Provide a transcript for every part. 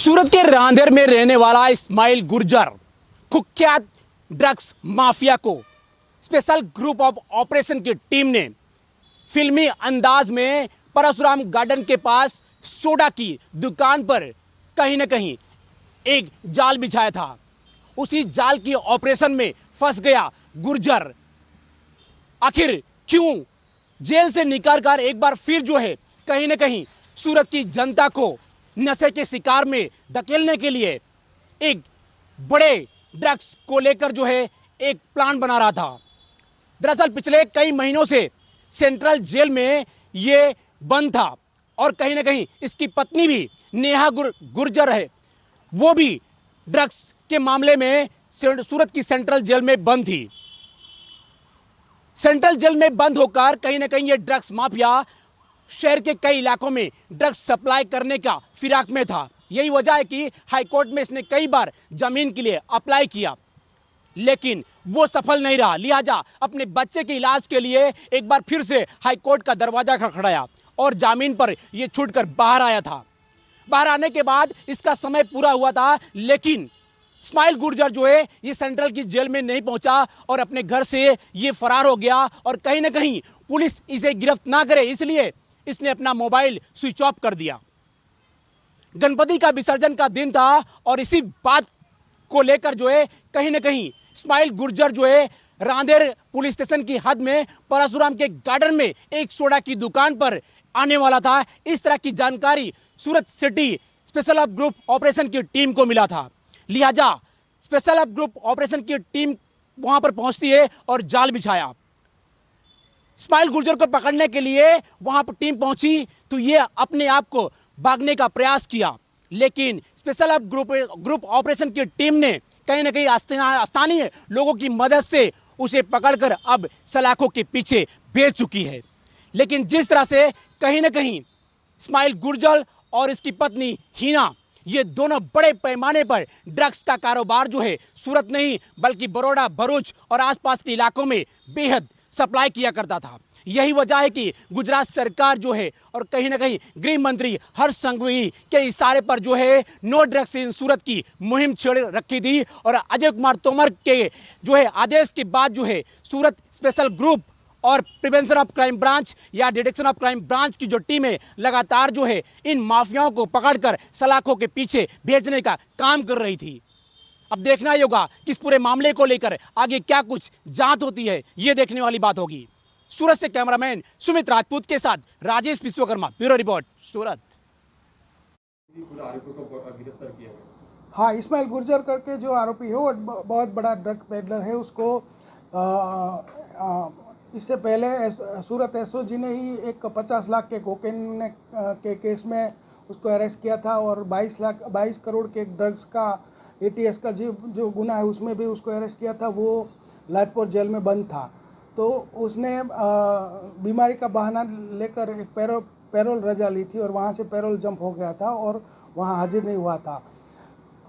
सूरत के रांदेर में रहने वाला इस्माइल गुर्जर कुख्यात ड्रग्स माफिया को स्पेशल ग्रुप ऑफ ऑपरेशन की टीम ने फिल्मी अंदाज में परशुराम गार्डन के पास सोडा की दुकान पर कहीं न कहीं एक जाल बिछाया था। उसी जाल की ऑपरेशन में फंस गया गुर्जर। आखिर क्यों जेल से निकलकर एक बार फिर जो है कहीं न कहीं सूरत की जनता को नशे के शिकार में धकेलने के लिए एक बड़े ड्रग्स को लेकर जो है एक प्लान बना रहा था। दरअसल पिछले कई महीनों से सेंट्रल जेल में ये बंद था और कहीं ना कहीं इसकी पत्नी भी नेहा गुर्जर है, वो भी ड्रग्स के मामले में सूरत की सेंट्रल जेल में बंद थी। सेंट्रल जेल में बंद होकर कहीं ना कहीं ये ड्रग्स माफिया शहर के कई इलाकों में ड्रग्स सप्लाई करने का फिराक में था। यही वजह है कि हाईकोर्ट में इसने कई बार जमीन के लिए अप्लाई किया, लेकिन वो सफल नहीं रहा। लिहाजा अपने बच्चे के इलाज के लिए एक बार फिर से हाईकोर्ट का दरवाजा खड़खड़ाया और जामीन पर ये छूटकर बाहर आया था। बाहर आने के बाद इसका समय पूरा हुआ था, लेकिन इस्माइल गुर्जर जो है ये सेंट्रल की जेल में नहीं पहुंचा और अपने घर से ये फरार हो गया। और कहीं ना कहीं पुलिस इसे गिरफ्त ना करे इसलिए इसने अपना मोबाइल स्विच ऑफ कर दिया। गणपति का विसर्जन का दिन था और इसी बात को लेकर जो है कहीं ना कहीं इस्माइल गुर्जर जो है रांदेर पुलिस स्टेशन की हद में परशुराम के गार्डन में एक सोडा की दुकान पर आने वाला था। इस तरह की जानकारी सूरत सिटी स्पेशल ग्रुप ऑपरेशन की टीम को मिला था। लिहाजा स्पेशल ग्रुप ऑपरेशन की टीम वहां पर पहुंचती है और जाल बिछाया। इस्माइल गुर्जर को पकड़ने के लिए वहां पर टीम पहुंची तो ये अपने आप को भागने का प्रयास किया, लेकिन स्पेशल ग्रुप ऑपरेशन की टीम ने कहीं ना कहीं स्थानीय लोगों की मदद से उसे पकड़कर अब सलाखों के पीछे भेज चुकी है। लेकिन जिस तरह से कहीं ना कहीं इस्माइल गुर्जर और इसकी पत्नी हिना ये दोनों बड़े पैमाने पर ड्रग्स का कारोबार जो है सूरत नहीं बल्कि बड़ौदा, भरूच और आसपास के इलाकों में बेहद सप्लाई किया करता था। यही वजह है कि गुजरात सरकार जो है और कहीं ना कहीं गृह मंत्री हर्ष संघवी के इशारे पर जो है नो ड्रग्स इन सूरत की मुहिम छेड़ रखी थी। और अजय कुमार तोमर के जो है आदेश के बाद जो है सूरत स्पेशल ग्रुप और प्रिवेंशन ऑफ क्राइम ब्रांच या डिटेक्शन ऑफ क्राइम ब्रांच की जो टीम है लगातार जो है इन माफियाओं को पकड़कर सलाखों के पीछे भेजने का काम कर रही थी। अब देखना ही होगा कि इस पूरे मामले को लेकर आगे क्या कुछ जांच होती है, ये देखने वाली बात होगी। सूरत से कैमरामैन सुमित राजपूत के साथ राजेश विश्वकर्मा, ब्यूरो रिपोर्ट सूरत। हाँ, इस्माइल गुर्जर करके जो आरोपी है वो बहुत बड़ा ड्रग पेडलर है। उसको इससे पहले सूरत एसओजी ने ही एक 50 लाख के कोकेन के केस में उसको अरेस्ट किया था और 22 करोड़ के ड्रग्स का एटीएस का जो गुना है उसमें भी उसको अरेस्ट किया था। वो लाजपुर जेल में बंद था, तो उसने बीमारी का बहाना लेकर एक पैरोल रजा ली थी और वहाँ से पैरोल जंप हो गया था और वहाँ हाजिर नहीं हुआ था।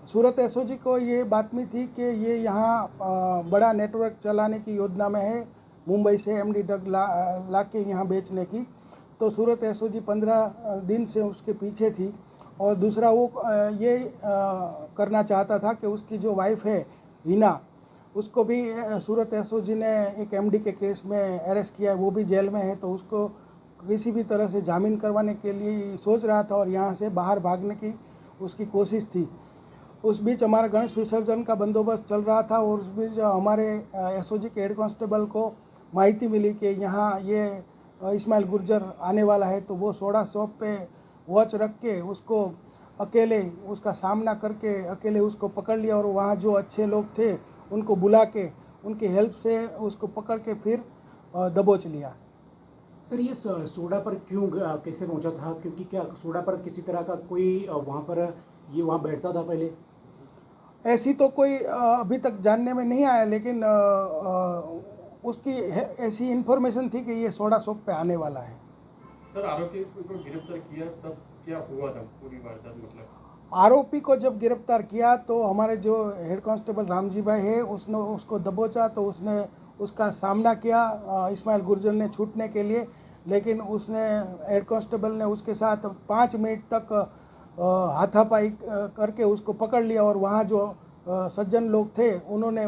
सूरत एसओजी को ये बातमी थी कि ये यहाँ बड़ा नेटवर्क चलाने की योजना में है, मुंबई से एमडी ड्रग ला के यहाँ बेचने की। तो सूरत एसओजी 15 दिन से उसके पीछे थी। और दूसरा वो ये करना चाहता था कि उसकी जो वाइफ है हिना, उसको भी सूरत एसओजी ने एक एमडी के केस में अरेस्ट किया है, वो भी जेल में है। तो उसको किसी भी तरह से जामीन करवाने के लिए सोच रहा था और यहाँ से बाहर भागने की उसकी कोशिश थी। उस बीच हमारा गणेश विसर्जन का बंदोबस्त चल रहा था और उस बीच हमारे एसओजी के हेड कांस्टेबल को माहिती मिली कि यहाँ ये इस्माइल गुर्जर आने वाला है। तो वो सोडा शॉप पे वॉच रख के उसको अकेले उसका सामना करके अकेले उसको पकड़ लिया और वहाँ जो अच्छे लोग थे उनको बुला के उनकी हेल्प से उसको पकड़ के फिर दबोच लिया। सर, ये सोडा पर क्यों कैसे पहुंचा था? क्योंकि क्या सोडा पर किसी तरह का कोई वहाँ पर ये वहाँ बैठता था पहले? ऐसी तो कोई अभी तक जानने में नहीं आया, लेकिन उसकी ऐसी इन्फॉर्मेशन थी कि ये सोडा शॉप पे आने वाला है। सर, आरोपी को गिरफ्तार किया तब क्या हुआ था पूरी वारदात? मतलब आरोपी को जब गिरफ्तार किया तो हमारे जो हेड कांस्टेबल रामजी भाई है उसने उसको दबोचा, तो उसने उसका सामना किया इस्माइल गुर्जर ने छूटने के लिए, लेकिन उसने हेड कांस्टेबल ने उसके साथ 5 मिनट तक हाथापाई करके उसको पकड़ लिया और वहाँ जो सज्जन लोग थे उन्होंने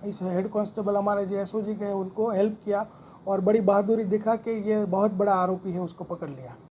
इस हेड कांस्टेबल हमारे जो एसओजी के उनको हेल्प किया और बड़ी बहादुरी दिखा के ये बहुत बड़ा आरोपी है उसको पकड़ लिया।